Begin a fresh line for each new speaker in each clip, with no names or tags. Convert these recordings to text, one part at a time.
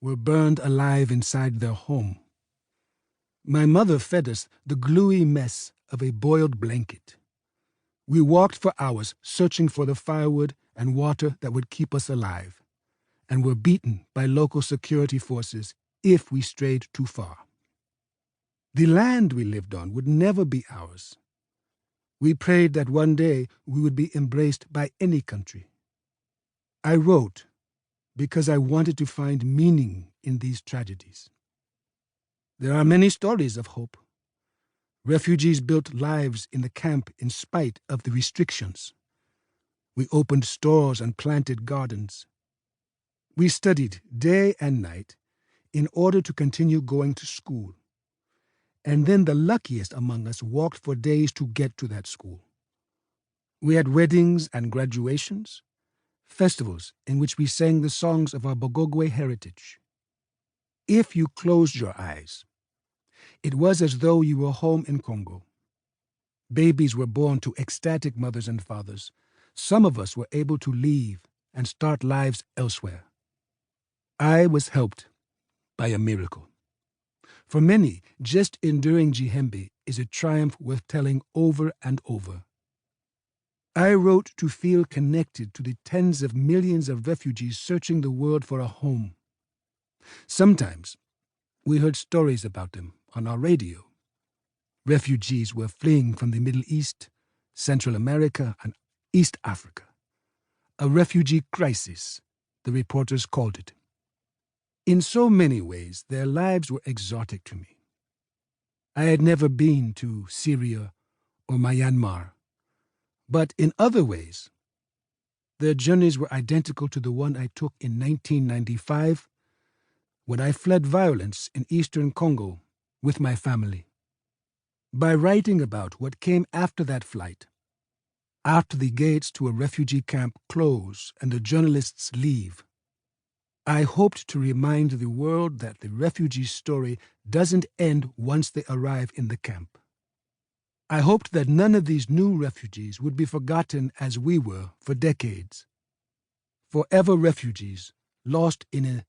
were burned alive inside their home. My mother fed us the gluey mess of a boiled blanket. We walked for hours searching for the firewood and water that would keep us alive, and were beaten by local security forces if we strayed too far. The land we lived on would never be ours. We prayed that one day we would be embraced by any country. I wrote because I wanted to find meaning in these tragedies. There are many stories of hope. Refugees built lives in the camp in spite of the restrictions. We opened stores and planted gardens. We studied day and night in order to continue going to school. And then the luckiest among us walked for days to get to that school. We had weddings and graduations, festivals in which we sang the songs of our Bagogwe heritage. If you closed your eyes, it was as though you were home in Congo. Babies were born to ecstatic mothers and fathers. Some of us were able to leave and start lives elsewhere. I was helped by a miracle. For many, just enduring Jihembe is a triumph worth telling over and over. I wrote to feel connected to the tens of millions of refugees searching the world for a home. Sometimes we heard stories about them on our radio. Refugees were fleeing from the Middle East, Central America, and East Africa. A refugee crisis, the reporters called it. In so many ways, their lives were exotic to me. I had never been to Syria or Myanmar, but in other ways, their journeys were identical to the one I took in 1995 when I fled violence in eastern Congo with my family. By writing about what came after that flight, after the gates to a refugee camp close and the journalists leave, I hoped to remind the world that the refugee story doesn't end once they arrive in the camp. I hoped that none of these new refugees would be forgotten as we were for decades. Forever refugees lost in a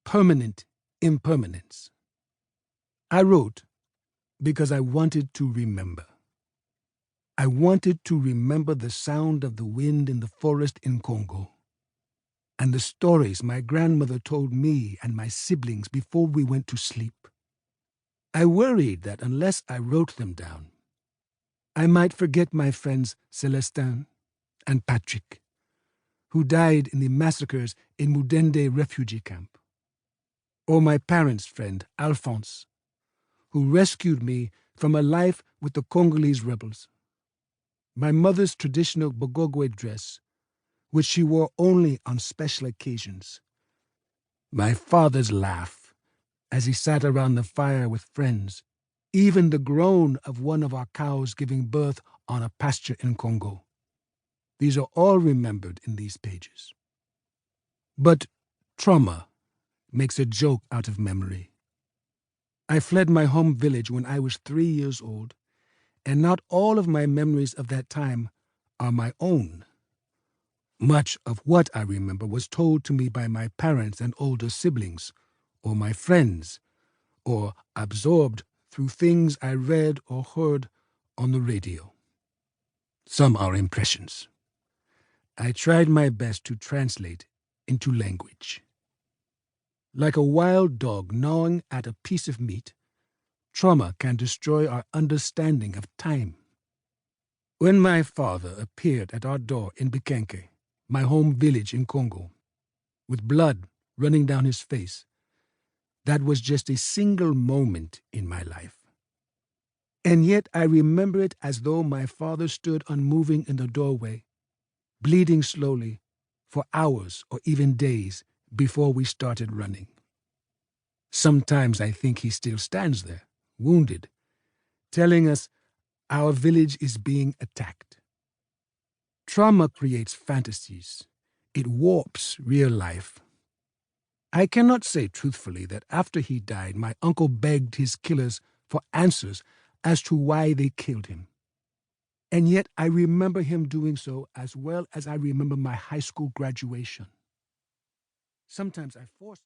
permanent impermanence. I wrote because I wanted to remember. I wanted to remember the sound of the wind in the forest in Congo, and the stories my grandmother told me and my siblings before we went to sleep. I worried that unless I wrote them down, I might forget my friends Celestin and Patrick, who died in the massacres in Mudende refugee camp, or my parents' friend Alphonse, who rescued me from a life with the Congolese rebels. My mother's traditional Bagogwe dress, which she wore only on special occasions. My father's laugh as he sat around the fire with friends, even the groan of one of our cows giving birth on a pasture in Congo. These are all remembered in these pages. But trauma makes a joke out of memory. I fled my home village when I was 3 years old, and not all of my memories of that time are my own. Much of what I remember was told to me by my parents and older siblings, or my friends, or absorbed through things I read or heard on the radio. Some are impressions. I tried my best to translate into language. Like a wild dog gnawing at a piece of meat, trauma can destroy our understanding of time. When my father appeared at our door in Bikenke, my home village in Congo, with blood running down his face, that was just a single moment in my life. And yet I remember it as though my father stood unmoving in the doorway, bleeding slowly, for hours or even days before we started running. Sometimes I think he still stands there, wounded, telling us our village is being attacked. Trauma creates fantasies. It warps real life. I cannot say truthfully that after he died, my uncle begged his killers for answers as to why they killed him. And yet I remember him doing so as well as I remember my high school graduation. Sometimes I force